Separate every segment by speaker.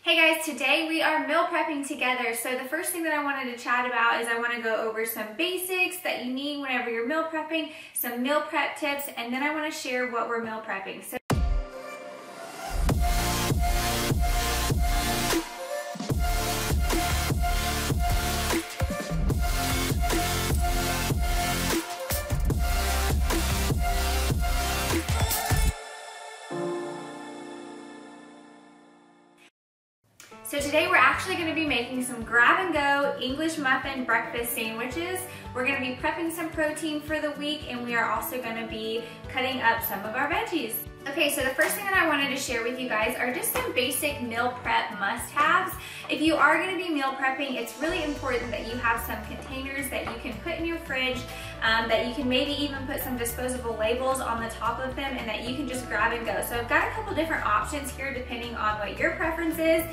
Speaker 1: Hey guys, today we are meal prepping together. So the first thing that I wanted to chat about is I want to go over some basics that you need whenever you're meal prepping, some meal prep tips, and then I want to share what we're meal prepping. So today we're actually going to be making some grab and go English muffin breakfast sandwiches. We're going to be prepping some protein for the week, and we are also going to be cutting up some of our veggies. Okay, so the first thing that I wanted to share with you guys are just some basic meal prep must-haves. If you are going to be meal prepping, it's really important that you have some containers that you can put in your fridge, that you can maybe even put some disposable labels on the top of them, and that you can just grab and go. So I've got a couple different options here depending on what your preference is.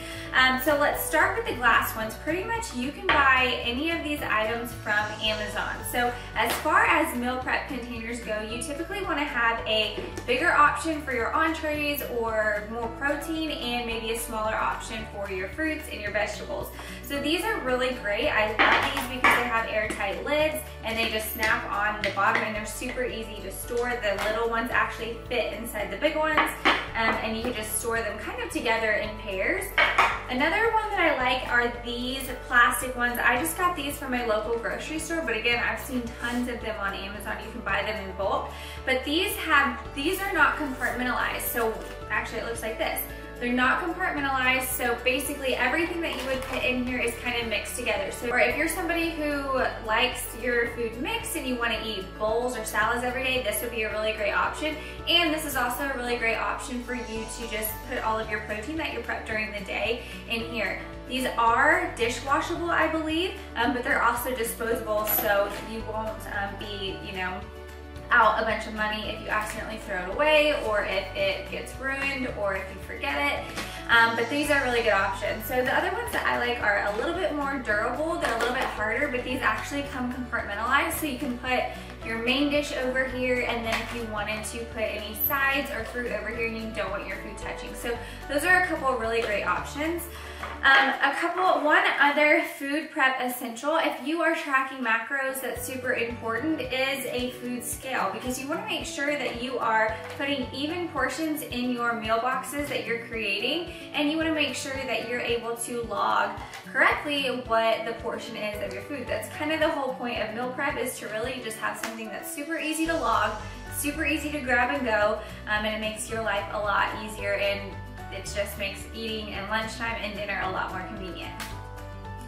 Speaker 1: So let's start with the glass ones. Pretty much you can buy any of these items from Amazon. So as far as meal prep containers go, you typically want to have a bigger option for your entrees or more protein, and maybe a smaller option for your fruits and your vegetables. So these are really great. I love these because they have airtight lids and they just snap on the bottom, and they're super easy to store. The little ones actually fit inside the big ones, and you can just store them kind of together in pairs. Another one that I like are these plastic ones. I just got these from my local grocery store, but again, I've seen tons of them on Amazon. You can buy them in bulk, but these are not compartmentalized. So actually it looks like this. They're not compartmentalized, so basically everything that you would put in here is kind of mixed together. So or if you're somebody who likes your food mixed and you want to eat bowls or salads every day, this would be a really great option. And this is also a really great option for you to just put all of your protein that you prep during the day in here. These are dishwashable, I believe, but they're also disposable, so you won't be, out a bunch of money if you accidentally throw it away, or if it gets ruined, or if you forget it. But these are really good options. So the other ones that I like are a little bit more durable. They're a little bit harder, but these actually come compartmentalized, so you can put your main dish over here, and then if you wanted to put any sides or fruit over here and you don't want your food touching. So those are a couple of really great options. One other food prep essential, if you are tracking macros, that's super important, is a food scale, because you want to make sure that you are putting even portions in your meal boxes that you're creating, and you want to make sure that you're able to log correctly what the portion is of your food. That's kind of the whole point of meal prep, is to really just have something that's super easy to log, super easy to grab and go, and it makes your life a lot easier, and it just makes eating and lunchtime and dinner a lot more convenient.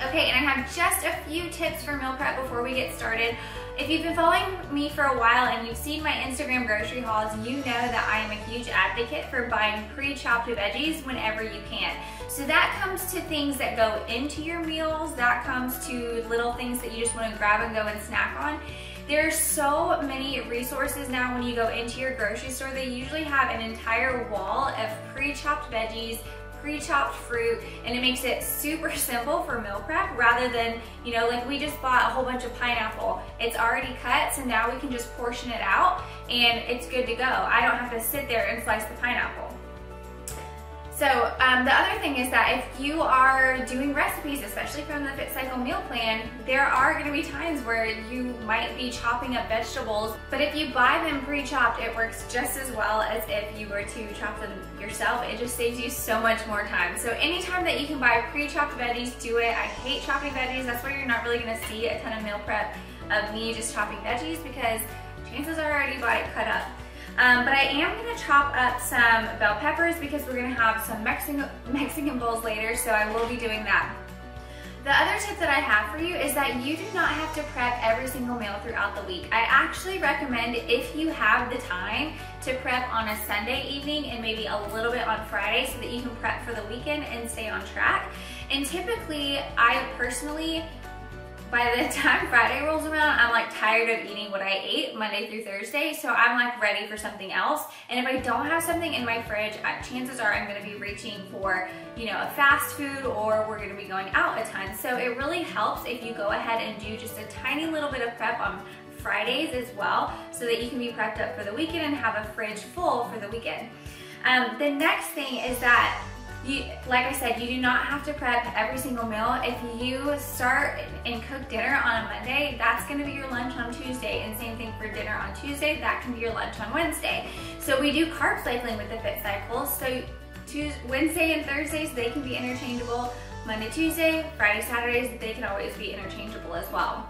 Speaker 1: Okay, and I have just a few tips for meal prep before we get started. If you've been following me for a while and you've seen my Instagram grocery hauls, you know that I am a huge advocate for buying pre-chopped veggies whenever you can. So that comes to things that go into your meals, that comes to little things that you just want to grab and go and snack on. There's so many resources now when you go into your grocery store. They usually have an entire wall of pre-chopped veggies, pre-chopped fruit, and it makes it super simple for meal prep, rather than, like we just bought a whole bunch of pineapple. It's already cut, so now we can just portion it out and it's good to go. I don't have to sit there and slice the pineapple. So the other thing is that if you are doing recipes, especially from the FITT Cycle meal plan, there are going to be times where you might be chopping up vegetables, but if you buy them pre-chopped, it works just as well as if you were to chop them yourself. It just saves you so much more time. So anytime that you can buy pre-chopped veggies, do it. I hate chopping veggies. That's why you're not really going to see a ton of meal prep of me just chopping veggies, because chances are I already bought it cut up. But I am going to chop up some bell peppers because we're going to have some Mexican bowls later, so I will be doing that. The other tip that I have for you is that you do not have to prep every single meal throughout the week. I actually recommend, if you have the time, to prep on a Sunday evening and maybe a little bit on Friday, so that you can prep for the weekend and stay on track. And typically, I personally, by the time Friday rolls around, I'm like tired of eating what I ate Monday through Thursday, so I'm like ready for something else. And if I don't have something in my fridge, chances are I'm gonna be reaching for, a fast food, or we're gonna be going out a ton. So it really helps if you go ahead and do just a tiny little bit of prep on Fridays as well, so that you can be prepped up for the weekend and have a fridge full for the weekend. The next thing is that Like I said, you do not have to prep every single meal. If you start and cook dinner on a Monday, that's gonna be your lunch on Tuesday, and same thing for dinner on Tuesday, that can be your lunch on Wednesday. So we do carb cycling with the FITT Cycle, so Wednesday and Thursdays, they can be interchangeable. Monday, Tuesday, Friday, Saturdays, they can always be interchangeable as well.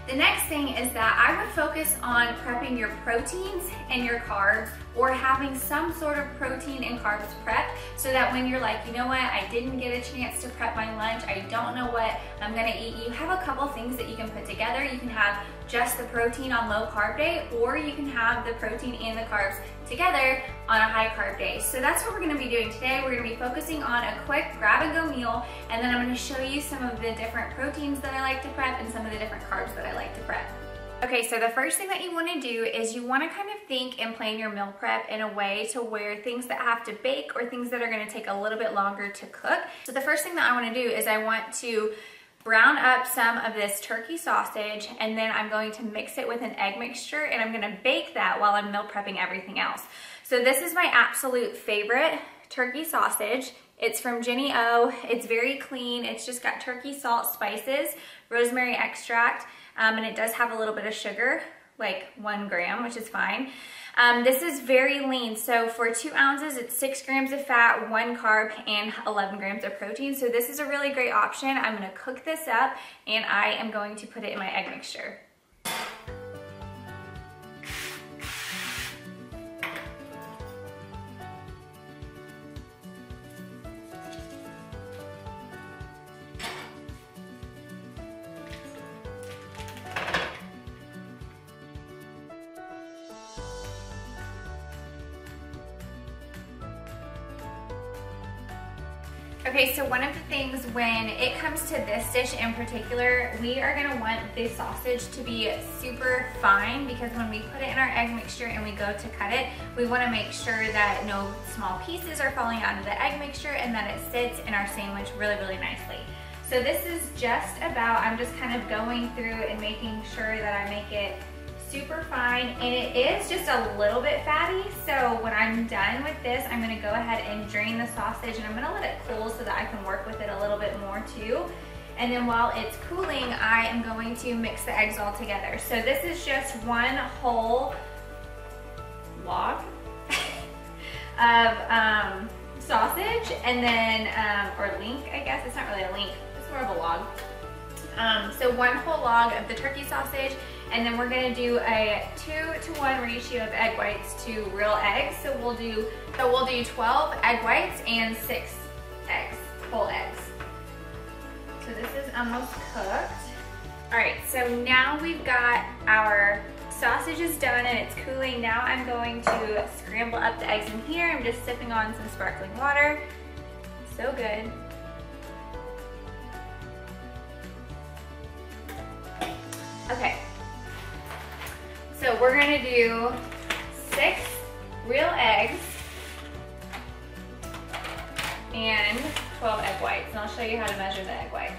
Speaker 1: The next thing is that I would focus on prepping your proteins and your carbs, or having some sort of protein and carbs prepped, so that when you're like, you know what, I didn't get a chance to prep my lunch, I don't know what I'm gonna eat, you have a couple things that you can put together. You can have just the protein on low carb day, or you can have the protein and the carbs together on a high carb day. So that's what we're gonna be doing today. We're gonna be focusing on a quick grab and go meal, and then I'm gonna show you some of the different proteins that I like to prep and some of the different carbs that I like to prep. Okay, so the first thing that you wanna do is you wanna kind of think and plan your meal prep in a way to where things that have to bake or things that are gonna take a little bit longer to cook. So the first thing that I wanna do is I want to brown up some of this turkey sausage, and then I'm going to mix it with an egg mixture, and I'm gonna bake that while I'm meal prepping everything else. So this is my absolute favorite turkey sausage. It's from Jenny O. It's very clean. It's just got turkey salt, spices, rosemary extract, and it does have a little bit of sugar, like 1 gram, which is fine. This is very lean, so for 2 ounces, it's 6 grams of fat, 1 carb, and 11 grams of protein. So this is a really great option. I'm gonna cook this up, and I am going to put it in my egg mixture. Okay, so one of the things when it comes to this dish in particular, we are gonna want the sausage to be super fine, because when we put it in our egg mixture and we go to cut it, we wanna make sure that no small pieces are falling out of the egg mixture and that it sits in our sandwich really, really nicely. So this is just about, I'm just kind of going through and making sure that I make it super fine, and it is just a little bit fatty. So when I'm done with this, I'm gonna go ahead and drain the sausage, and I'm gonna let it cool so that I can work with it a little bit more too. And then while it's cooling, I am going to mix the eggs all together. So this is just 1 whole log of sausage, and then, or link, I guess. It's not really a link, it's more of a log. So 1 whole log of the turkey sausage, and then we're gonna do a 2-to-1 ratio of egg whites to real eggs. So we'll do 12 egg whites and 6 eggs, whole eggs. So this is almost cooked. All right, so now we've got our sausages done and it's cooling. Now I'm going to scramble up the eggs in here. I'm just sipping on some sparkling water. So good. Okay, so we're gonna do 6 real eggs and 12 egg whites, and I'll show you how to measure the egg whites.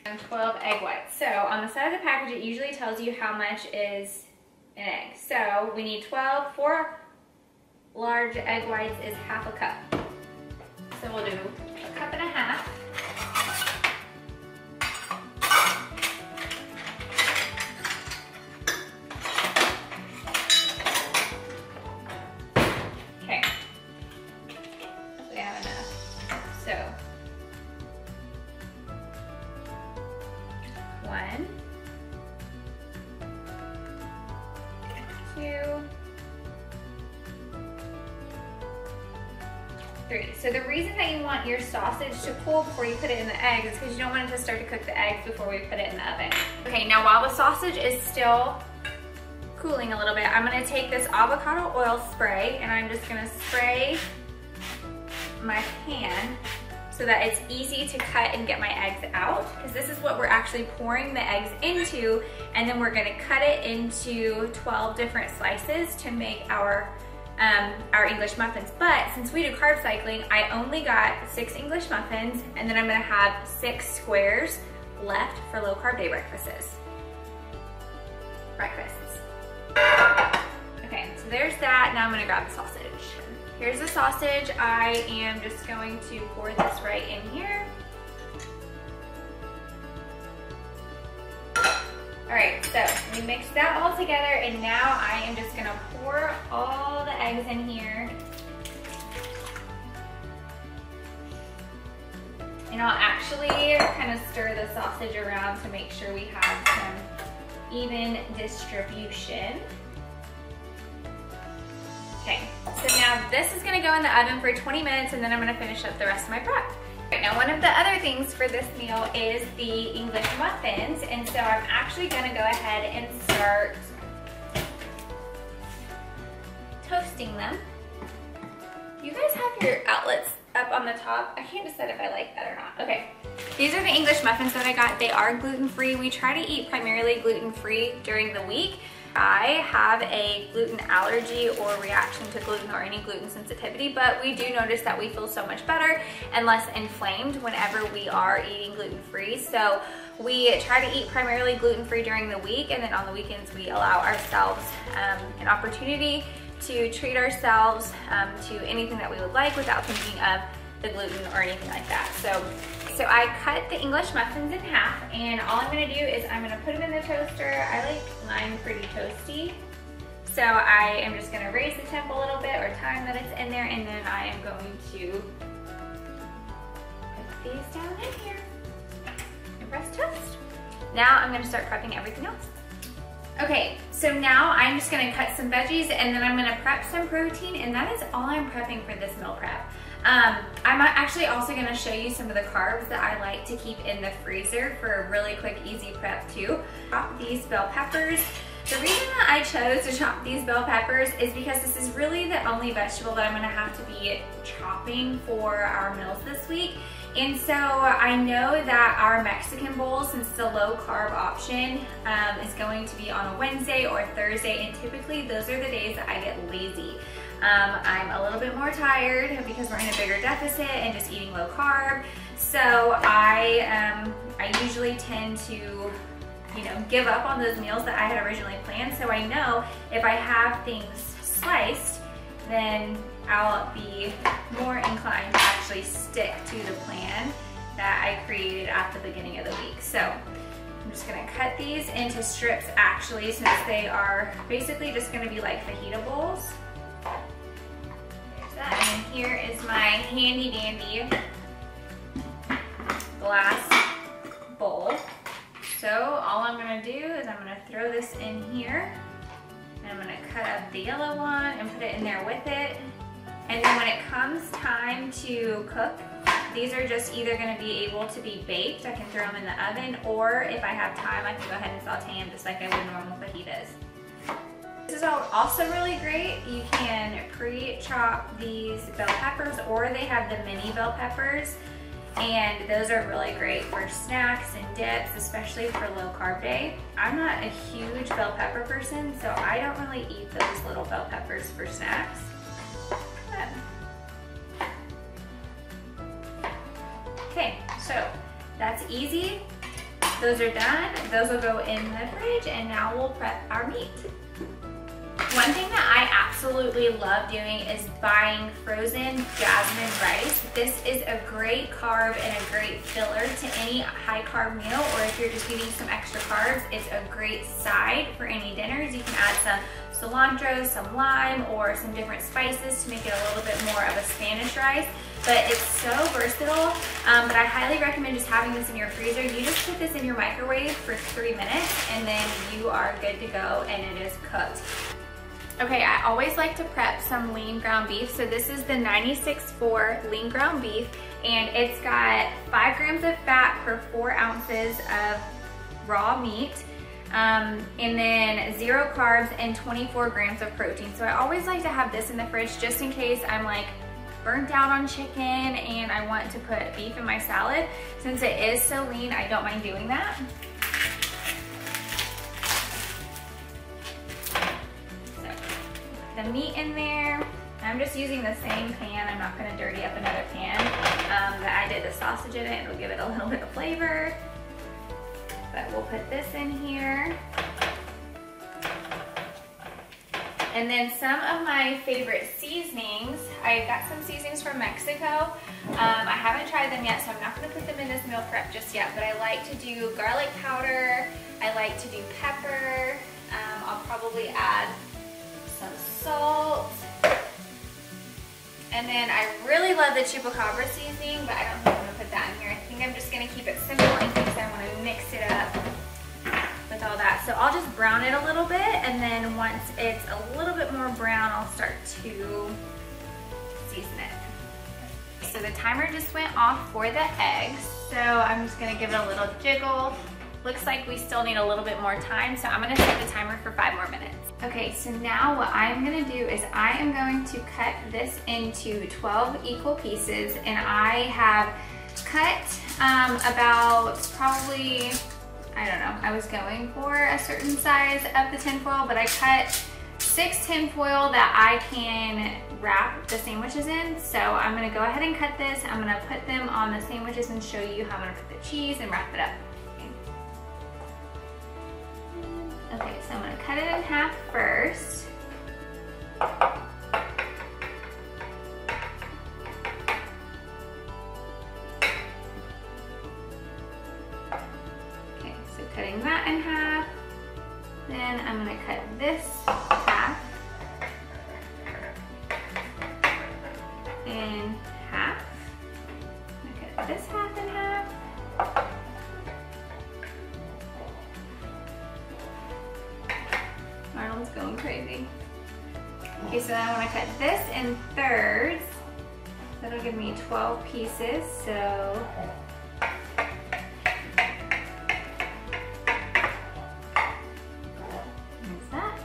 Speaker 1: And 12 egg whites. So on the side of the package, it usually tells you how much is an egg. So we need 12, 4 large egg whites is half a cup. So we'll do 1.5 cups. Okay, we have enough. So 1, 2, 3. So the reason that you want your sausage to cool before you put it in the eggs is because you don't want it to start to cook the eggs before we put it in the oven. Okay, now while the sausage is still cooling a little bit, I'm gonna take this avocado oil spray and I'm just gonna spray my pan so that it's easy to cut and get my eggs out, because this is what we're actually pouring the eggs into, and then we're gonna cut it into 12 different slices to make our English muffins. But since we do carb cycling, I only got 6 English muffins, and then I'm gonna have 6 squares left for low carb day breakfasts. Okay, so there's that. Now I'm gonna grab the sausage. Here's the sausage. I am just going to pour this right in here. All right, so we mix that all together, and now I am just gonna pour all the eggs in here. And I'll actually kind of stir the sausage around to make sure we have some even distribution. Okay, so now this is gonna go in the oven for 20 minutes, and then I'm gonna finish up the rest of my prep. Right, now one of the other things for this meal is the English muffins, and so I'm actually gonna go ahead and start toasting them. You guys have your outlets up on the top. I can't decide if I like that or not. Okay, these are the English muffins that I got. They are gluten-free. We try to eat primarily gluten-free during the week. I have a gluten allergy or reaction to gluten or any gluten sensitivity, but we do notice that we feel so much better and less inflamed whenever we are eating gluten-free. So we try to eat primarily gluten-free during the week, and then on the weekends we allow ourselves an opportunity to treat ourselves to anything that we would like without thinking of the gluten or anything like that. So I cut the English muffins in half, and all I'm gonna do is I'm gonna put them in the toaster. I like mine pretty toasty. So I am just gonna raise the temp a little bit or time that it's in there, and then I am going to put these down in here and press toast. Now I'm gonna start prepping everything else. Okay, so now I'm just gonna cut some veggies, and then I'm gonna prep some protein, and that is all I'm prepping for this meal prep. I'm actually also gonna show you some of the carbs that I like to keep in the freezer for a really quick, easy prep too. Chop these bell peppers. The reason that I chose to chop these bell peppers is because this is really the only vegetable that I'm gonna have to be chopping for our meals this week. And so I know that our Mexican bowl, since it's a low carb option, is going to be on a Wednesday or Thursday, and typically those are the days that I get lazy. I'm a little bit more tired because we're in a bigger deficit and just eating low carb. So I usually tend to, give up on those meals that I had originally planned. So I know if I have things sliced, then I'll be more inclined to actually stick to the plan that I created at the beginning of the week. So I'm just gonna cut these into strips actually, since they are basically just gonna be like fajita bowls. There's that, and here is my handy dandy glass bowl. So all I'm gonna do is I'm gonna throw this in here, and I'm gonna cut up the yellow one and put it in there with it. And then when it comes time to cook, these are just either gonna be able to be baked. I can throw them in the oven, or if I have time, I can go ahead and saute them just like I would normal fajitas. This is also really great. You can pre-chop these bell peppers, or they have the mini bell peppers, and those are really great for snacks and dips, especially for low carb day. I'm not a huge bell pepper person, so I don't really eat those little bell peppers for snacks. Okay, so that's easy. Those are done. Those will go in the fridge, and now we'll prep our meat. One thing that I absolutely love doing is buying frozen jasmine rice. This is a great carb and a great filler to any high carb meal, or if you're just eating some extra carbs, it's a great side for any dinners. You can add some cilantro, some lime, or some different spices to make it a little bit more of a Spanish rice. But it's so versatile, but I highly recommend just having this in your freezer. You just put this in your microwave for 3 minutes, and then you are good to go, and it is cooked. Okay, I always like to prep some lean ground beef. So this is the 96.4 lean ground beef, and it's got 5 grams of fat per 4 ounces of raw meat, and then 0 carbs and 24 grams of protein. So I always like to have this in the fridge just in case I'm like burnt out on chicken and I want to put beef in my salad. Since it is so lean, I don't mind doing that. The meat in there. I'm just using the same pan. I'm not gonna dirty up another pan that I did the sausage in it. It'll give it a little bit of flavor. But we'll put this in here. And then some of my favorite seasonings. I got some seasonings from Mexico. I haven't tried them yet, so I'm not gonna put them in this meal prep just yet, but I like to do garlic powder. I like to do pepper. I'll probably add some salt. And then I really love the chupacabra seasoning, but I don't think I'm gonna put that in here. I think I'm just gonna keep it simple in case I wanna mix it up with all that. So I'll just brown it a little bit, and then once it's a little bit more brown, I'll start to season it. So the timer just went off for the eggs. So I'm just gonna give it a little jiggle. Looks like we still need a little bit more time, so I'm gonna set the timer for 5 more minutes. Okay, so now what I'm gonna do is I am going to cut this into 12 equal pieces, and I have cut about probably, I don't know, I was going for a certain size of the tin foil, but I cut 6 tin foil that I can wrap the sandwiches in. So I'm gonna go ahead and cut this. I'm gonna put them on the sandwiches and show you how I'm gonna put the cheese and wrap it up. Okay, so I'm gonna cut it in half first. Okay, so cutting that in half. Then I'm gonna cut this half in half. I'm gonna cut this half in half. Arnold's going crazy. Okay, so then I want to cut this in thirds. That'll give me 12 pieces, so there's that.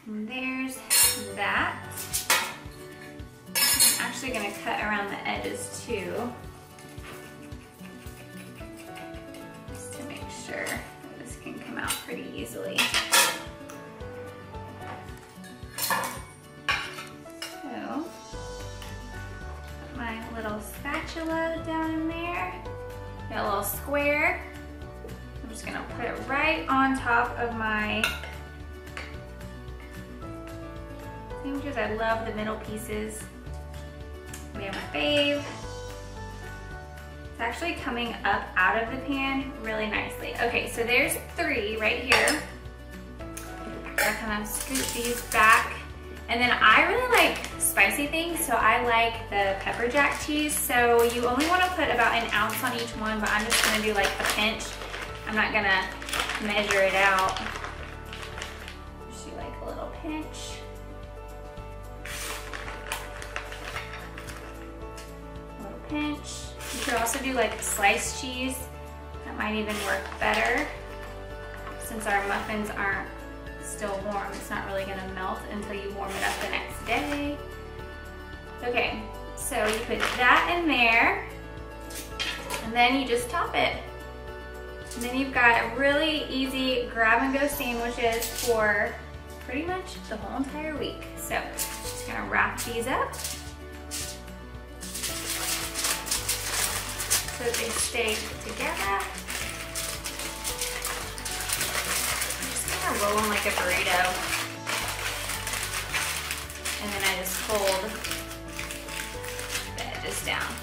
Speaker 1: And there's that. I'm actually going to cut around the edges too. Sure, this can come out pretty easily. So, put my little spatula down in there. Got a little square. I'm just gonna put it right on top of my sandwiches. I love the middle pieces. We have my fave. It's actually coming up out of the pan really nicely. Okay, so there's 3 right here. I kind of scoot these back. And then I really like spicy things, so I like the pepper jack cheese. So you only want to put about 1 ounce on each one, but I'm just going to do like a pinch. I'm not going to measure it out. Just do like a little pinch. A little pinch. You could also do like sliced cheese. That might even work better. Since our muffins aren't still warm, it's not really gonna melt until you warm it up the next day. Okay, so you put that in there, and then you just top it. And then you've got really easy grab-and-go sandwiches for pretty much the whole entire week. So just gonna wrap these up so that they stay together. I'm just kind of roll them like a burrito. And then I just fold the edges down.